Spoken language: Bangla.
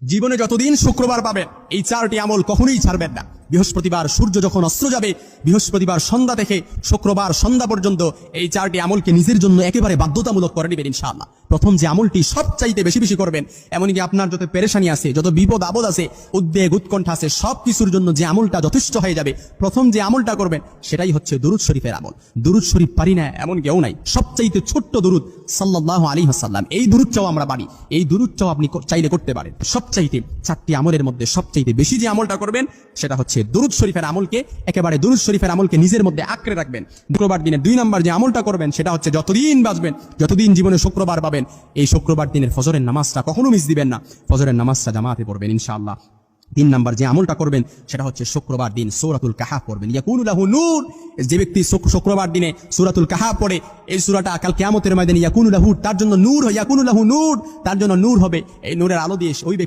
জীবনে যতদিন শুক্রবার পাবেন এই চারটি আমল কখনোই ছাড়বেন না। বৃহস্পতিবার সূর্য যখন অস্ত যাবে, বৃহস্পতিবার সন্ধ্যা থেকে শুক্রবার সন্ধ্যা পর্যন্ত এই চারটি আমলকে নিজের জন্য একেবারে বাধ্যতামূলক করে নেবেন ইনশাআল্লাহ। প্রথম যে আমলটি সবচাইতে বেশি বেশি করবেন, এমনকি আপনার যত পেরেশানি আছে, যত বিপদ আপদ আছে, উদ্বেগ উৎকণ্ঠা আছে, সব কিছুর জন্য যে আমলটা যথেষ্ট হয়ে যাবে, প্রথম যে আমলটা করবেন সেটাই হচ্ছে দুরুদ শরীফের আমল। দুরুদ শরীফ পারি না এমন কেউ নাই। সবচাইতে ছোট্ট দুরুদ সাল্লাল্লাহু আলাইহি ওয়াসাল্লাম, এই দুরুদটাও আমরা পারি। এই দুরুদটাও আপনি চাইলে করতে পারেন। সবচাইতে চারটি আমলের মধ্যে সবচাইতে বেশি যে আমলটা করবেন সেটা হচ্ছে দুরুদ শরীফের আমলকে, একেবারে দুরুদ শরীফের আমলকে নিজের মধ্যে আঁকড়ে রাখবেন। শুক্রবার দিনে 2 নম্বর যে আমলটা করবেন সেটা হচ্ছে যতদিন বাঁচবেন, যতদিন জীবনে শুক্রবার পাবেন, এই শুক্রবার দিনের ফজরের নামাজটা কখনো মিস দিবেন না। ফজরের নামাজটা জামাতে পড়বেন ইনশাআল্লাহ। 3 নম্বর যে আমলটা করবেন সেটা হচ্ছে শুক্রবার দিন সূরাতুল কাহাফ পড়বেন। ইয়াকুনু লাহু নূর, যে ব্যক্তি শুক্রবার দিনে সূরাতুল কাহাফ পড়ে, এই সূরাটা কাল কিয়ামতের ময়দানে ইয়াকুনু লাহু, তার জন্য নূর হয়, ইয়াকুনু লাহু নূর, তার জন্য নূর হবে। এই নূরের আলো দিয়ে ওই ব্যক্তি